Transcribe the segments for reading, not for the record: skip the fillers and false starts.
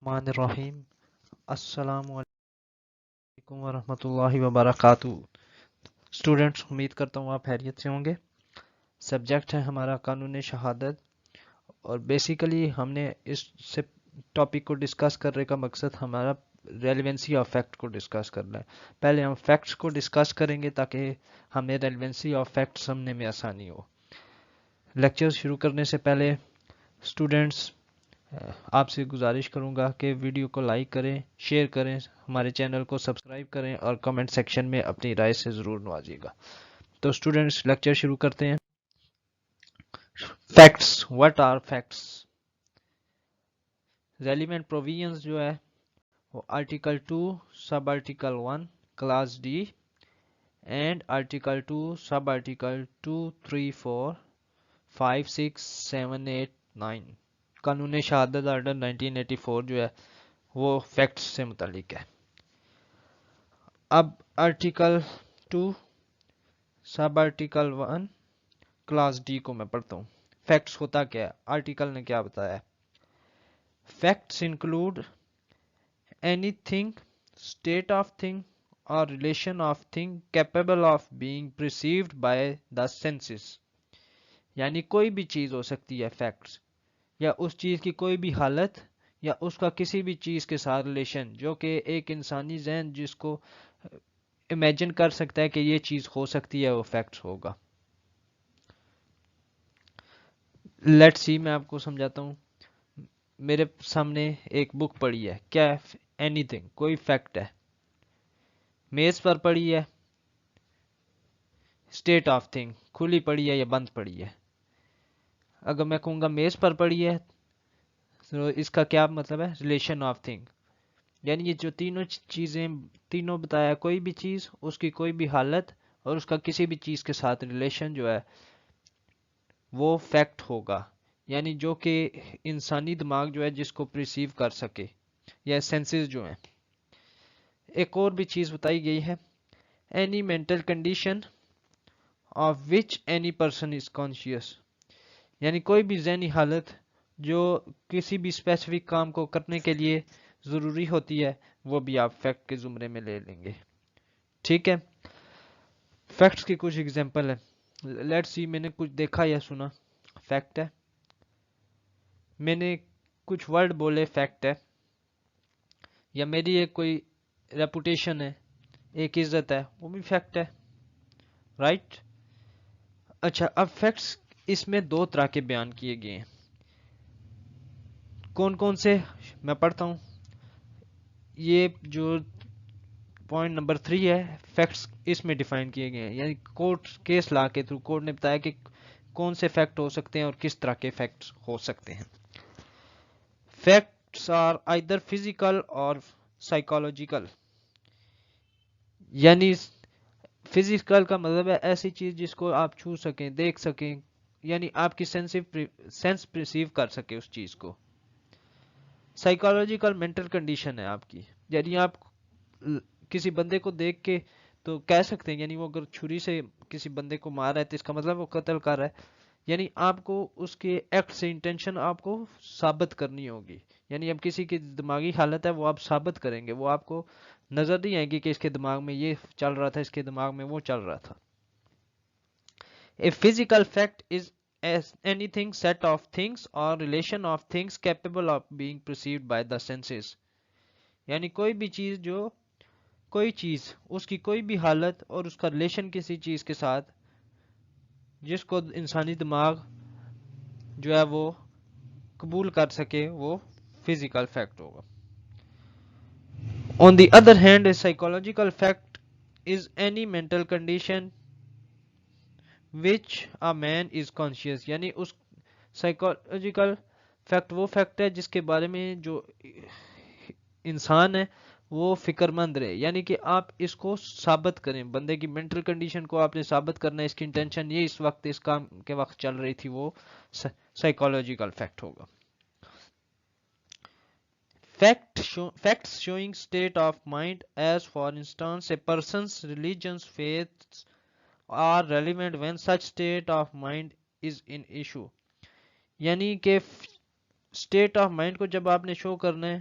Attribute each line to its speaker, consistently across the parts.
Speaker 1: الرحمن الرحیم السلام علیکم ورحمۃ اللہ وبرکاتہ۔ اسٹوڈینٹس، امید کرتا ہوں آپ خیریت سے ہوں گے۔ سبجیکٹ ہے ہمارا قانون شہادت، اور بیسیکلی ہم نے اس سے ٹاپک کو ڈسکس کرنے کا مقصد ہمارا ریلیونسی آف فیکٹ کو ڈسکس کرنا ہے۔ پہلے ہم فیکٹس کو ڈسکس کریں گے تاکہ ہمیں ریلیونسی آف فیکٹ سمجھنے میں آسانی ہو۔ لیکچر شروع کرنے سے پہلے اسٹوڈینٹس آپ سے گزارش کروں گا کہ ویڈیو کو لائک کریں، شیئر کریں، ہمارے چینل کو سبسکرائب کریں اور کمنٹ سیکشن میں اپنی رائے سے ضرور نوازیے گا۔ تو اسٹوڈینٹس، لیکچر شروع کرتے ہیں۔ Facts, what are facts? Relevant provisions جو ہے وہ article 2 sub article 1 clause D and article 2 sub article 2 3 4 5 6 7 8 9 قانون شہادت آرڈر 1984 جو ہے وہ فیکٹس سے متعلق ہے۔ اب article 2 sub article 1 clause D کو میں پڑھتا ہوں۔ فیکٹس ہوتا کیا ہے؟ آرٹیکل نے کیا بتایا ہے؟ Facts include anything, state of thing اور relation of thing capable of being perceived by the senses, یعنی کوئی بھی چیز ہو سکتی ہے فیکٹس، یا اس چیز کی کوئی بھی حالت، یا اس کا کسی بھی چیز کے ساتھ ریلیشن جو کہ ایک انسانی ذہن جس کو امیجن کر سکتا ہے کہ یہ چیز ہو سکتی ہے، وہ فیکٹس ہوگا۔ لیٹس سی، میں آپ کو سمجھاتا ہوں۔ میرے سامنے ایک بک پڑی ہے، کیا ہے؟ اینی تھنگ، کوئی فیکٹ ہے۔ میز پر پڑی ہے، اسٹیٹ آف تھنگ، کھلی پڑی ہے یا بند پڑی ہے۔ اگر میں کہوں گا میز پر پڑی ہے تو اس کا کیا مطلب ہے؟ ریلیشن آف تھنگ، یعنی یہ جو تینوں چیزیں تینوں بتایا، کوئی بھی چیز، اس کی کوئی بھی حالت اور اس کا کسی بھی چیز کے ساتھ ریلیشن جو ہے وہ فیکٹ ہوگا، یعنی جو کہ انسانی دماغ جو ہے جس کو پرسیو کر سکے، یا سینسز جو ہیں۔ ایک اور بھی چیز بتائی گئی ہے، any mental condition of which any person is conscious, یعنی کوئی بھی ذہنی حالت جو کسی بھی اسپیسیفک کام کو کرنے کے لیے ضروری ہوتی ہے، وہ بھی آپ فیکٹ کے زمرے میں لے لیں گے۔ ٹھیک ہے، فیکٹس کی کچھ ایگزامپل ہے۔ لیٹس سی، میں نے کچھ دیکھا یا سنا، فیکٹ ہے۔ میں نے کچھ ورڈ بولے، فیکٹ ہے۔ یا میری ایک کوئی ریپوٹیشن ہے، ایک عزت ہے، وہ بھی فیکٹ ہے، رائٹ؟ اچھا، اب فیکٹس اس میں دو طرح کے بیان کیے گئے ہیں۔ کون کون سے؟ میں پڑھتا ہوں۔ یہ جو پوائنٹ نمبر 3 ہے، فیکٹس اس میں ڈیفائن کیے گئے ہیں، یعنی کورٹ کیس لا کے تھرو کورٹ نے بتایا کہ کون سے فیکٹ ہو سکتے ہیں اور کس طرح کے فیکٹس ہو سکتے ہیں۔ فیکٹس آر آئدر فزیکل اور سائیکولوجیکل، یعنی فزیکل کا مطلب ہے ایسی چیز جس کو آپ چھو سکیں، دیکھ سکیں، یعنی آپ کی سینس پرسیو کر سکے اس چیز کو۔ سائیکولوجیکل مینٹل کنڈیشن ہے آپ کی، یعنی آپ کسی بندے کو دیکھ کے تو کہہ سکتے ہیں، یعنی وہ اگر چھری سے کسی بندے کو مار رہا ہے تو اس کا مطلب وہ قتل کر رہا ہے، یعنی آپ کو اس کے ایکٹ سے انٹینشن آپ کو ثابت کرنی ہوگی، یعنی اب کسی کی دماغی حالت ہے وہ آپ ثابت کریں گے، وہ آپ کو نظر نہیں آئے گی کہ اس کے دماغ میں یہ چل رہا تھا، اس کے دماغ میں وہ چل رہا تھا۔ A physical fact is anything, set of things or relation of things capable of being perceived by the senses، یعنی کوئی بھی چیز جو کوئی چیز اس کی کوئی بھی حالت اور اس کا ریلیشن کسی چیز کے ساتھ جس کو انسانی دماغ جو ہے وہ قبول کر سکے، وہ فزیکل فیکٹ ہوگا۔ On the other hand, a psychological fact is any mental condition which a man is conscious، یعنی اس سائیکولوجیکل فیکٹ وہ فیکٹ ہے جس کے بارے میں جو انسان ہے وہ فکر مند رہے، یعنی کہ آپ اس کو ثابت کریں، بندے کی مینٹل کنڈیشن کو آپ نے ثابت کرنا ہے، اس کی انٹینشن یہ اس وقت اس کام کے وقت چل رہی تھی، وہ سائیکولوجیکل فیکٹ ہوگا۔ Facts showing state of mind, as for instance a person's religious faiths, are relevant when such state of mind is in issue، یعنی کہ state of mind کو جب آپ نے شو کرنا ہے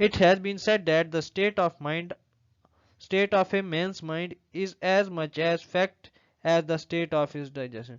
Speaker 1: It has been said that the state of a man's mind is as much as fact as the state of his digestion.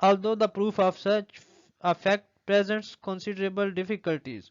Speaker 1: Although the proof of such a fact presents considerable difficulties,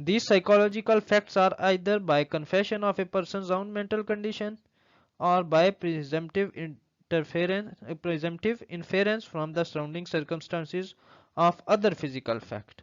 Speaker 1: These psychological facts are either by confession of a person's own mental condition or by presumptive inference from the surrounding circumstances of other physical fact.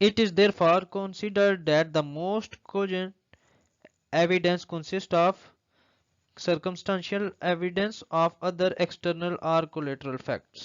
Speaker 1: It is therefore considered that the most cogent evidence consists of circumstantial evidence of other external or collateral facts.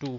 Speaker 1: 2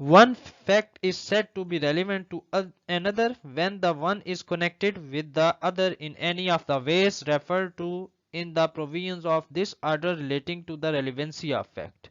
Speaker 1: One fact is said to be relevant to another when the one is connected with the other in any of the ways referred to in the provisions of this order relating to the relevancy of fact.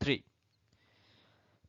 Speaker 1: 3।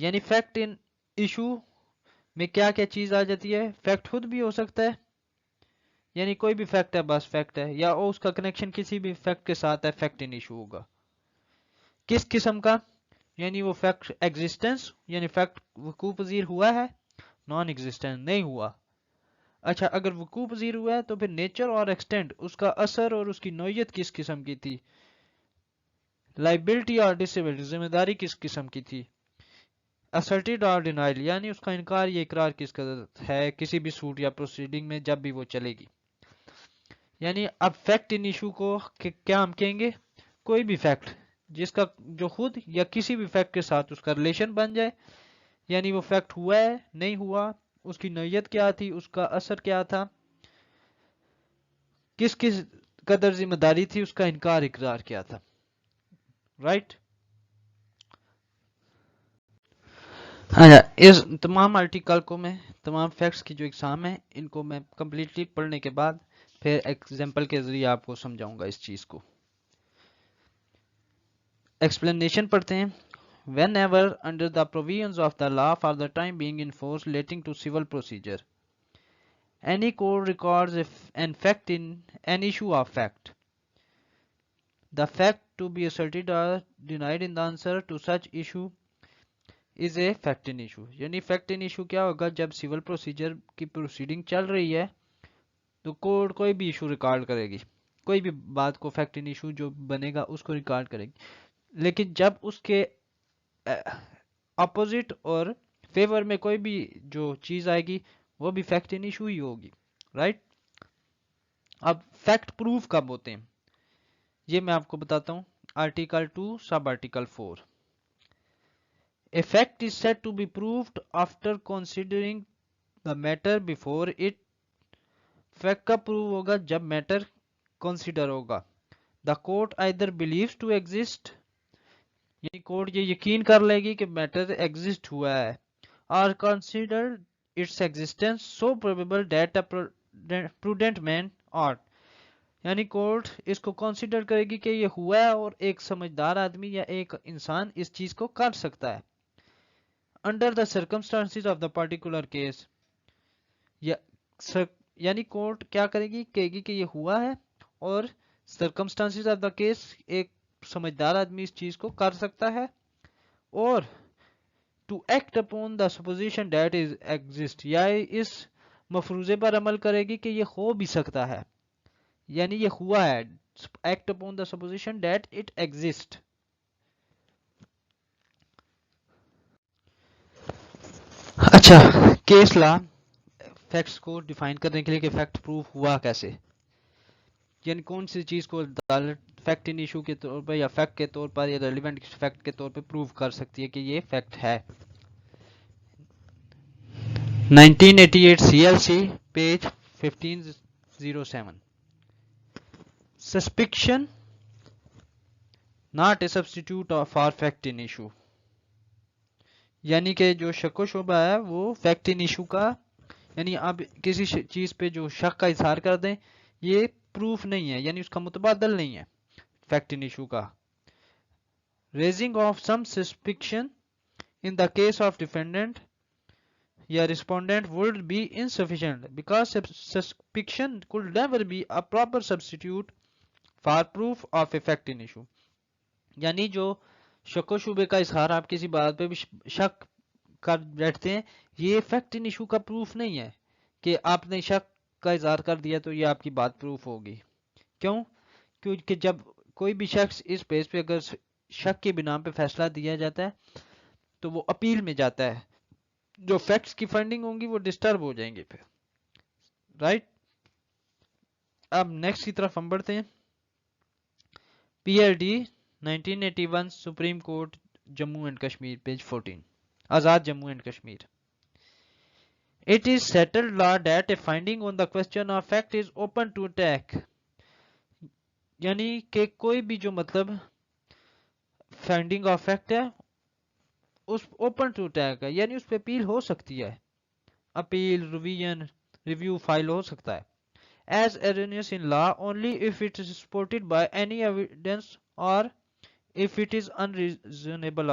Speaker 1: یعنی fact in issue میں کیا کیا چیز آ جاتی ہے؟ Fact خود بھی ہو سکتا ہے، یعنی کوئی بھی فیکٹ ہے بس فیکٹ ہے، یا اس کا کنیکشن کسی بھی فیکٹ کے ساتھ ہے، فیکٹ ان ایشو ہوگا۔ کس قسم کا؟ یعنی وہ فیکٹ ایگزسٹنس، یعنی فیکٹ وقوع پذیر ہوا ہے، نان ایگزسٹنس نہیں ہوا۔ اچھا اگر وقوع پذیر ہوا ہے تو پھر نیچر اور ایکسٹینٹ، اس کا اثر اور اس کی نوعیت کس قسم کی تھی؟ لائبلٹی اور ڈسیبلٹی، ذمہ داری کس قسم کی تھی؟ اسرٹیڈ اور ڈینائل، یعنی اس کا انکار یا اقرار کس قدر ہے کسی بھی سوٹ یا پروسیڈنگ میں جب بھی وہ چلے گی۔ یعنی اب فیکٹ ان ایشو کو کیا ہم کہیں گے؟ کوئی بھی فیکٹ جس کا جو خود یا کسی بھی فیکٹ کے ساتھ اس کا ریلیشن بن جائے، یعنی وہ فیکٹ ہوا ہے نہیں ہوا، اس کی نوعیت کیا تھی، اس کا اثر کیا تھا، کس کس قدر ذمہ داری تھی، اس کا انکار اقرار کیا تھا، رائٹ؟ اچھا اس تمام آرٹیکل کو میں تمام فیکٹس کی جو اقسام ہیں ان کو میں کمپلیٹلی پڑھنے کے بعد پھر ایگزامپل کے ذریعے آپ کو سمجھاؤں گا اس چیز کو۔ ایکسپلینیشن پڑھتے ہیں۔ Whenever under the provisions of the law for the time being in force relating to civil procedure, any court records an fact in an issue of fact, the fact to be asserted or denied in the answer to such issue is a fact in issue۔ یعنی fact in issue کیا ہوگا؟ جب civil procedure کی proceeding چل رہی ہے تو court کوئی بھی ایشو ریکارڈ کرے گی، کوئی بھی بات کو فیکٹ ان ایشو جو بنے گا اس کو ریکارڈ کرے گی، لیکن جب اس کے اپوزٹ اور فیور میں کوئی بھی جو چیز آئے گی وہ بھی فیکٹ ان ایشو ہی ہوگی، رائٹ؟ اب فیکٹ پروف کب ہوتے ہیں یہ میں آپ کو بتاتا ہوں۔ Article 2 sub article 4، A fact is said to be proved after considering the matter before it۔ Fact کب پروو ہوگا؟ جب میٹر کنسیڈر ہوگا۔ The court either believes to exist، یعنی کورٹ یہ یقین کر لے گی کہ میٹر ایگزسٹ ہوا ہے، اور consider its existence so probable that a prudent man ought، یعنی کورٹ اس کو کنسیڈر کرے گی کہ یہ ہوا ہے اور ایک سمجھدار آدمی یا ایک انسان اس چیز کو کر سکتا ہے۔ Under the circumstances of the particular case، یعنی کورٹ کیا کرے گی؟ کہے گی کہ یہ ہوا ہے اور circumstances of the case، ایک سمجھدار آدمی اس چیز کو کر سکتا ہے، اور to act upon the supposition that it exists، یا اس مفروضے پر عمل کرے گی کہ یہ ہو بھی سکتا ہے، یعنی یہ ہوا ہے، act upon the supposition that it exists۔ اچھا کیس لا فیکٹس کو ڈیفائن کرنے کے لیے کہ فیکٹ پروف ہوا کیسے، یعنی کون سی چیز کو عدالت فیکٹ ان ایشو کے طور پر یا فیکٹ کے طور پر یا ریلیونٹ فیکٹ کے طور پر پروف کر سکتی ہے کہ یہ فیکٹ ہے۔ 1988 CLC page 1507، suspicion not a substitute for fact in issue, یعنی کہ جو شک و شبہ ہے وہ فیکٹ ان ایشو کا، یعنی آپ کسی چیز پہ جو شک کا اظہار کر دیں یہ پروف نہیں ہے، یعنی اس کا متبادل نہیں ہے فیکٹ ان ایشو کا۔ Raising of some suspicion in the case of defendant یا respondent would be insufficient because suspicion could never be a proper substitute for proof of a fact in issue، یعنی جو شک و شبے کا اظہار آپ کسی بات پہ بھی شک کر بیٹھتے ہیں یہ فیکٹ ان ایشو کا پروف نہیں ہے کہ آپ نے شک کا اظہار کر دیا تو یہ آپ کی بات پروف ہوگی۔ کیوں؟ کیونکہ جب کوئی بھی شخص اس بیس پہ اگر شک کی بنا پہ فیصلہ دیا جاتا ہے تو وہ اپیل میں جاتا ہے، جو فیکٹس کی فنڈنگ ہوں گی وہ ڈسٹرب ہو جائیں گے پھر، رائٹ؟ اب نیکسٹ کی طرف ہم بڑھتے ہیں۔ PLD 1981 supreme court Jammu and Kashmir page 14، Azad Jammu and Kashmir. It is settled law that a finding on the question of fact is open to attack، یعنی کہ کوئی بھی جو مطلب فائنڈنگ آف فیکٹ ہے اس اوپن ٹو اٹیک ہے، یعنی اس پہ اپیل ہو سکتی ہے، اپیل ریویو فائل ہو سکتا ہے۔ As erroneous in law only if it is supported by any evidence or if it is unreasonable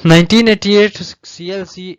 Speaker 1: 1988 CLC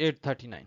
Speaker 1: 839,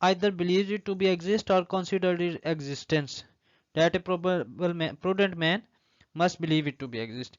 Speaker 1: either believes it to be exist or considered its existence, that a prudent man must believe it to be exist,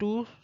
Speaker 1: 2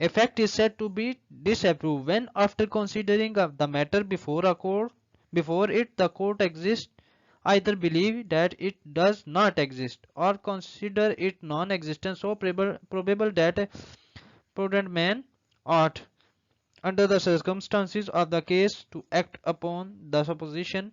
Speaker 1: effect is said to be disapproved when after considering of the matter before a court before it the court exists either believe that it does not exist or consider it non-existent so probable that a prudent man ought under the circumstances of the case to act upon the supposition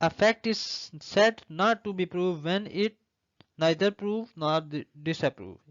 Speaker 1: a fact is said not to be proved when it neither prove nor disapprove,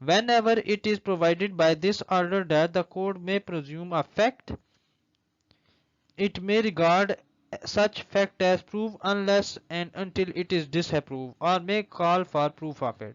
Speaker 1: whenever it is provided by this order that the court may presume a fact it may regard such fact as proof unless and until it is disapproved or may call for proof of it,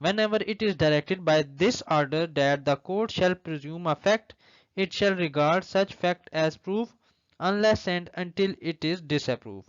Speaker 1: whenever it is directed by this order that the court shall presume a fact it shall regard such fact as proof unless and until it is disapproved,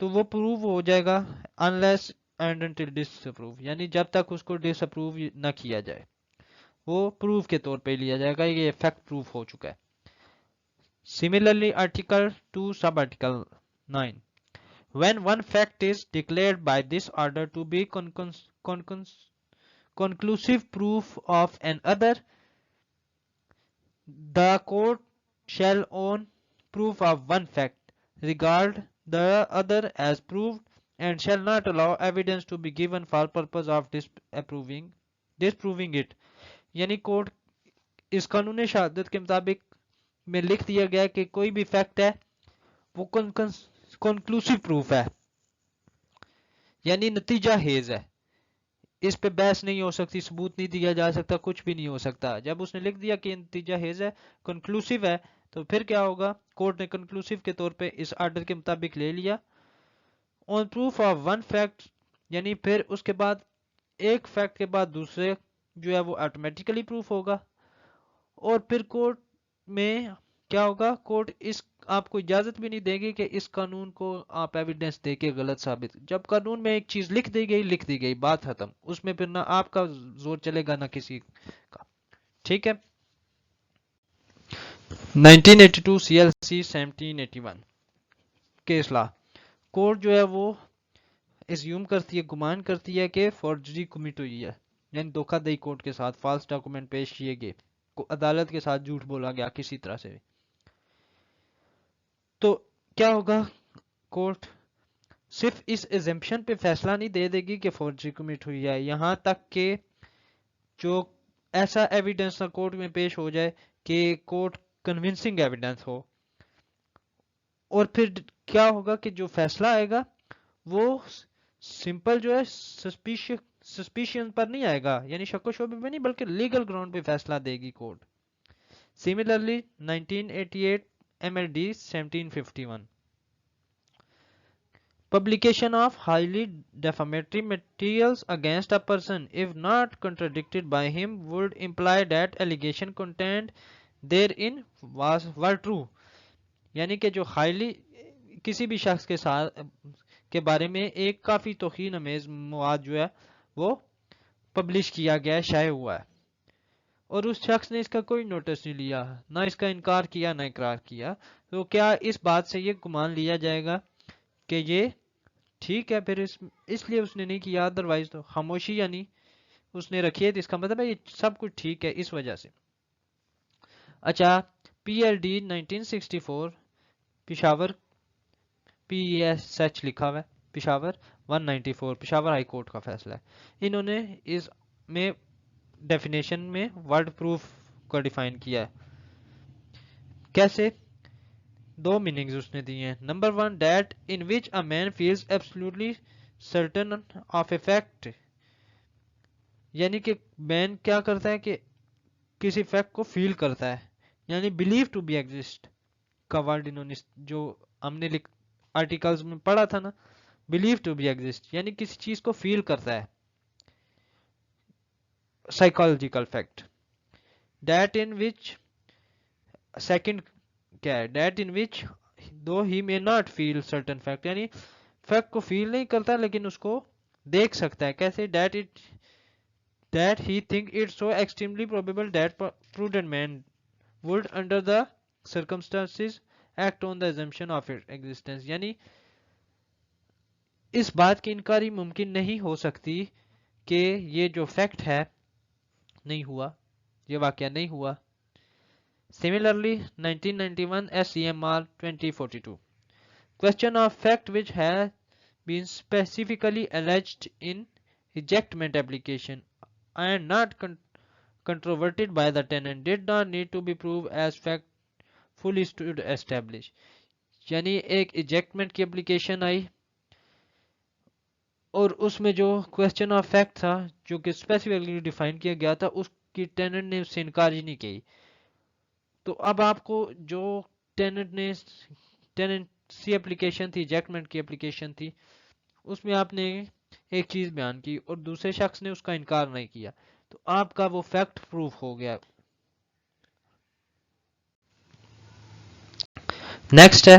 Speaker 1: تو وہ prove ہو جائے گا unless and until disapprove، یعنی جب تک اس کو ڈس approve نہ کیا جائے وہ پروف کے طور پہ لیا جائے گا، یہ فیکٹ پروف ہو چکا ہے۔ Similarly, Article 2 Sub-Article 9. When one fact is declared by this order to be conclusive proof of an other, the court shall on proof of one fact regard the other as proved and shall not allow evidence to be given for purpose of disproving it۔ یعنی court اس قانون شہادت کے مطابق میں لکھ دیا گیا کہ کوئی بھی فیکٹ ہے وہ کنکلوسیو پروف ہے، یعنی نتیجہ خیز ہے، اس پہ بحث نہیں ہو سکتی، ثبوت نہیں دیا جا سکتا، کچھ بھی نہیں ہو سکتا۔ جب اس نے لکھ دیا کہ نتیجہ خیز ہے، کنکلوسیو ہے، تو پھر کیا ہوگا، کورٹ نے کنکلوسیو کے طور پہ اس آرڈر کے مطابق لے لیا۔ آن پروف آف ون فیکٹ، یعنی پھر اس کے بعد ایک فیکٹ کے بعد دوسرے جو ہے وہ آٹومیٹیکلی پروف ہوگا، اور پھر کورٹ میں کیا ہوگا، کورٹ اس آپ کو اجازت بھی نہیں دے گی کہ اس قانون کو آپ ایویڈنس دے کے غلط ثابت، جب قانون میں ایک چیز لکھ دی گئی بات ختم، اس میں پھر نہ آپ کا زور چلے گا نہ کسی کا، ٹھیک ہے۔ 1982 CLC 1781 کیس لا، کورٹ جو ہے وہ اسیوم کرتی ہے، گمان کرتی ہے کہ فورجری کمٹ ہوئی ہے، یعنی دھوکہ دہی کورٹ کے ساتھ، فالس ڈاکومنٹ پیش کیے گئے، عدالت کے ساتھ جھوٹ بولا گیا کسی طرح سے، تو کیا ہوگا، کورٹ صرف اس ایزمپشن پہ فیصلہ نہیں دے گی کہ فورجری کمٹ ہوئی ہے، یہاں تک کہ جو ایسا ایویڈنس کورٹ میں پیش ہو جائے کہ کورٹ کنونسنگ ایویڈنس ہو، اور پھر کیا ہوگا کہ جو فیصلہ آئے گا وہ سمپل جو ہے سسپیشن پر نہیں آئے گا، یعنی شک و شبے پہ نہیں، بلکہ لیگل گراؤنڈ پہ فیصلہ دے گی court. Similarly, 1988 MLD 1751 Publication of highly defamatory materials against a person, if not contradicted by him, would imply that allegation contained therein were true۔ یعنی کہ جو highly کسی بھی شخص کے ساتھ کے بارے میں ایک کافی توہین امیز مواد جو ہے وہ پبلش کیا گیا ہے، شائع ہوا ہے، اور اس شخص نے اس کا کوئی نوٹس نہیں لیا، نہ اس کا انکار کیا نہ اقرار کیا، تو کیا اس بات سے یہ گمان لیا جائے گا کہ یہ ٹھیک ہے، پھر اس لیے اس نے نہیں کیا، ادروائز تو خاموشی یعنی اس نے رکھی ہے، تو اس کا مطلب ہے یہ سب کچھ ٹھیک ہے اس وجہ سے۔ اچھا، PLD 1964 پشاور PSH لکھا ہوا ہے، پشاور 194 پشاور ہائی کورٹ کا فیصلہ ہے، انہوں نے اس میں ڈیفینیشن میں ورڈ پروف کو ڈیفائن کیا ہے، کیسے، دو میننگز اس نے دی ہیں۔ Number 1 that in which a man feels absolutely certain of a fact، یعنی کہ مین کیا کرتا ہے کہ کسی فیکٹ کو فیل کرتا ہے، یعنی believe to be exist کا ورڈ انہوں نے جو ہم نے آرٹیکلز میں پڑھا تھا نا، believe to be exist یعنی کسی چیز کو فیل کرتا ہے، psychological fact. that in which second کیا ہے، that in which though he may not feel certain fact، یعنی فیکٹ کو فیل نہیں کرتا لیکن اس کو دیکھ سکتا ہے، کیسے، that he think it so extremely probable that prudent man would under the circumstances act on the assumption of its existence، یعنی اس بات کی انکاری ممکن نہیں ہو سکتی کہ یہ جو فیکٹ ہے نہیں ہوا، یہ واقعہ نہیں ہوا۔ Similarly, 1991 SCMR 2042 question of fact which has been specifically alleged in ejectment application and not controverted by the tenant did not need to be proved as fact fully stood established، یعنی ایک ایجیکٹمنٹ کی اپلیکیشن آئی اور اس میں جو question of fact تھا جو کہ specifically define کیا گیا تھا، اس کی ٹیننٹ نے اس سے انکار ہی نہیں کی، تو اب آپ کو جو ٹیننسی اپلیکیشن تھی، ایجیکٹمنٹ کی اپلیکیشن تھی، اس میں آپ نے ایک چیز بیان کی اور دوسرے شخص نے اس کا انکار نہیں کیا، تو آپ کا وہ فیکٹ پروف ہو گیا۔ نیکسٹ ہے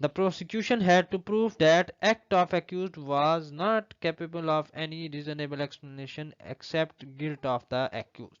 Speaker 1: The prosecution had to prove that act of accused was not capable of any reasonable explanation except guilt of the accused.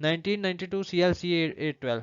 Speaker 1: 1992 CLC 812,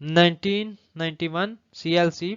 Speaker 1: 1991 CLC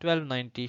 Speaker 1: 1290,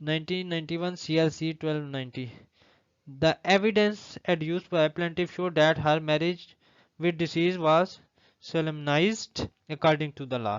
Speaker 1: 1991 CLC 1290, the evidence adduced by plaintiff showed that her marriage with deceased was solemnized according to the law,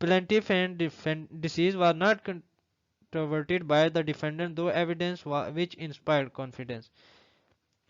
Speaker 1: plaintiff and deceased was not controverted by the defendant though evidence which inspired confidence,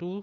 Speaker 1: 2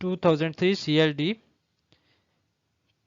Speaker 1: 2003 CLD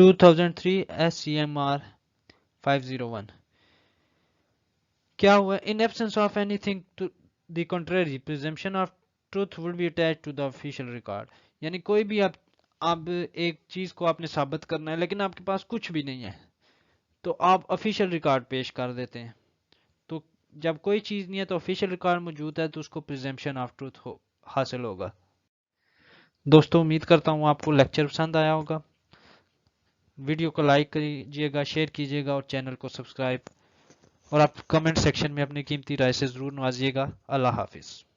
Speaker 1: 2003 SCMR 501 کیا ہوا؟ in absence of anything to the contrary presumption of truth would be attached to the official record. یعنی کوئی بھی اب ایک چیز کو آپ نے ثابت کرنا ہے لیکن آپ کے پاس کچھ بھی نہیں ہے تو آپ آفیشیل ریکارڈ پیش کر دیتے ہیں. تو جب کوئی چیز نہیں ہے تو آفیشیل ریکارڈ موجود ہے تو اس کو پریزمپشن آف ٹروتھ حاصل ہوگا. دوستوں امید کرتا ہوں آپ کو لیکچر پسند آیا ہوگا. ویڈیو کو لائک کیجیے گا، شیئر کیجیے گا اور چینل کو سبسکرائب، اور آپ کمنٹ سیکشن میں اپنی قیمتی رائے سے ضرور نوازیے گا. اللہ حافظ.